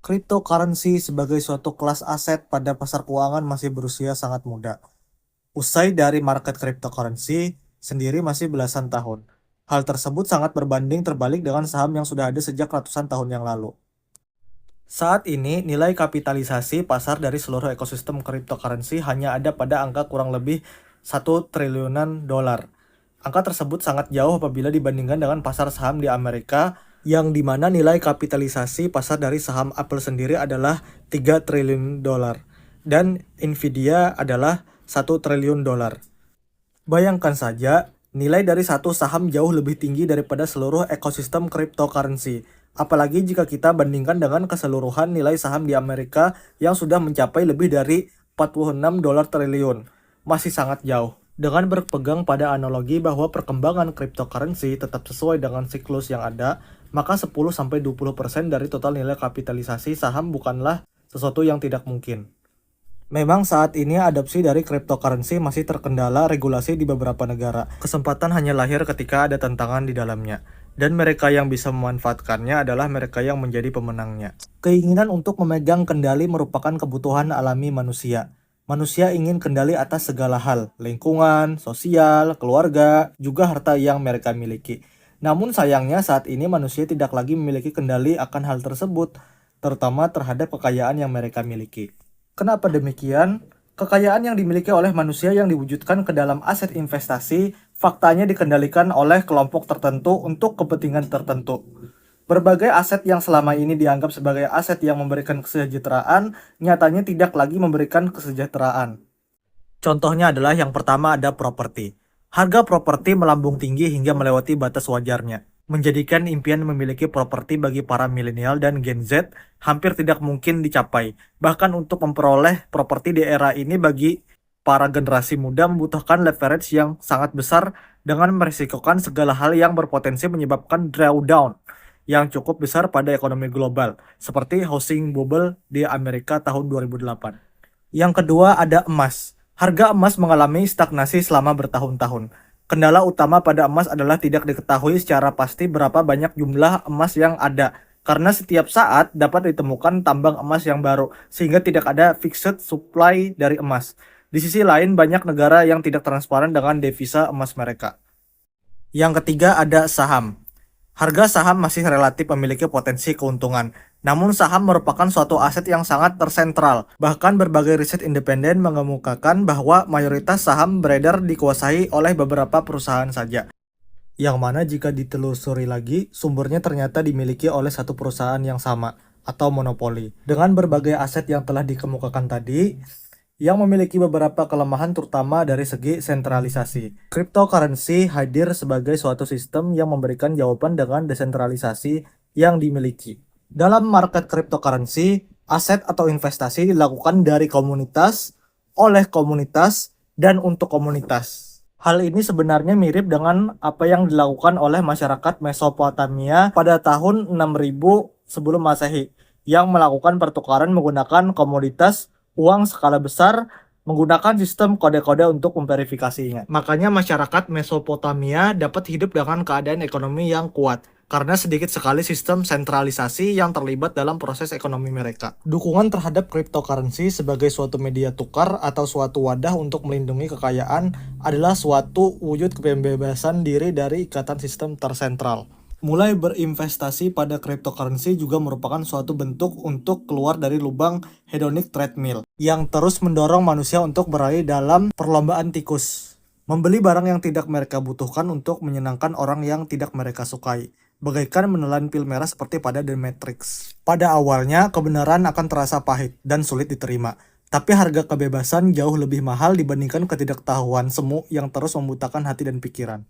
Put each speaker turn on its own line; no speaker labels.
Cryptocurrency sebagai suatu kelas aset pada pasar keuangan masih berusia sangat muda. Usai dari market cryptocurrency sendiri masih belasan tahun. Hal tersebut sangat berbanding terbalik dengan saham yang sudah ada sejak ratusan tahun yang lalu. Saat ini, nilai kapitalisasi pasar dari seluruh ekosistem cryptocurrency hanya ada pada angka kurang lebih 1 triliunan dolar. Angka tersebut sangat jauh apabila dibandingkan dengan pasar saham di Amerika, yang dimana nilai kapitalisasi pasar dari saham Apple sendiri adalah 3 triliun dolar, dan Nvidia adalah 1 triliun dolar. Bayangkan saja, nilai dari satu saham jauh lebih tinggi daripada seluruh ekosistem cryptocurrency. Apalagi jika kita bandingkan dengan keseluruhan nilai saham di Amerika yang sudah mencapai lebih dari 46 dolar triliun. Masih sangat jauh. Dengan berpegang pada analogi bahwa perkembangan cryptocurrency tetap sesuai dengan siklus yang ada, maka 10-20% dari total nilai kapitalisasi saham bukanlah sesuatu yang tidak mungkin. Memang saat ini adopsi dari cryptocurrency masih terkendala regulasi di beberapa negara. Kesempatan hanya lahir ketika ada tantangan di dalamnya. Dan mereka yang bisa memanfaatkannya adalah mereka yang menjadi pemenangnya. Keinginan untuk memegang kendali merupakan kebutuhan alami manusia. Manusia ingin kendali atas segala hal, lingkungan, sosial, keluarga, juga harta yang mereka miliki. Namun sayangnya saat ini manusia tidak lagi memiliki kendali akan hal tersebut, terutama terhadap kekayaan yang mereka miliki. Kenapa demikian? Kekayaan yang dimiliki oleh manusia yang diwujudkan ke dalam aset investasi, faktanya dikendalikan oleh kelompok tertentu untuk kepentingan tertentu. Berbagai aset yang selama ini dianggap sebagai aset yang memberikan kesejahteraan, nyatanya tidak lagi memberikan kesejahteraan. Contohnya adalah yang pertama ada properti. Harga properti melambung tinggi hingga melewati batas wajarnya, menjadikan impian memiliki properti bagi para milenial dan Gen Z hampir tidak mungkin dicapai. Bahkan untuk memperoleh properti di era ini bagi para generasi muda membutuhkan leverage yang sangat besar dengan merisikokan segala hal yang berpotensi menyebabkan drawdown yang cukup besar pada ekonomi global, seperti housing bubble di Amerika tahun 2008. Yang kedua ada emas. Harga emas mengalami stagnasi selama bertahun-tahun. Kendala utama pada emas adalah tidak diketahui secara pasti berapa banyak jumlah emas yang ada, karena setiap saat dapat ditemukan tambang emas yang baru, sehingga tidak ada fixed supply dari emas. Di sisi lain, banyak negara yang tidak transparan dengan devisa emas mereka. Yang ketiga ada saham. Harga saham masih relatif memiliki potensi keuntungan, namun saham merupakan suatu aset yang sangat tersentral. Bahkan berbagai riset independen mengemukakan bahwa mayoritas saham beredar dikuasai oleh beberapa perusahaan saja. Yang mana jika ditelusuri lagi, sumbernya ternyata dimiliki oleh satu perusahaan yang sama, atau monopoli. Dengan berbagai aset yang telah dikemukakan tadi, yang memiliki beberapa kelemahan terutama dari segi sentralisasi. Cryptocurrency hadir sebagai suatu sistem yang memberikan jawaban dengan desentralisasi yang dimiliki. Dalam market cryptocurrency, aset atau investasi dilakukan dari komunitas, oleh komunitas, dan untuk komunitas. Hal ini sebenarnya mirip dengan apa yang dilakukan oleh masyarakat Mesopotamia pada tahun 6000 sebelum Masehi, yang melakukan pertukaran menggunakan komoditas uang skala besar menggunakan sistem kode-kode untuk memverifikasinya. Makanya masyarakat Mesopotamia dapat hidup dengan keadaan ekonomi yang kuat, karena sedikit sekali sistem sentralisasi yang terlibat dalam proses ekonomi mereka. Dukungan terhadap cryptocurrency sebagai suatu media tukar atau suatu wadah untuk melindungi kekayaan adalah suatu wujud kebebasan diri dari ikatan sistem tersentral. Mulai berinvestasi pada cryptocurrency juga merupakan suatu bentuk untuk keluar dari lubang hedonic treadmill yang terus mendorong manusia untuk berlari dalam perlombaan tikus. Membeli barang yang tidak mereka butuhkan untuk menyenangkan orang yang tidak mereka sukai, bagaikan menelan pil merah seperti pada The Matrix. Pada awalnya, kebenaran akan terasa pahit dan sulit diterima. Tapi harga kebebasan jauh lebih mahal dibandingkan ketidaktahuan semu yang terus membutakan hati dan pikiran.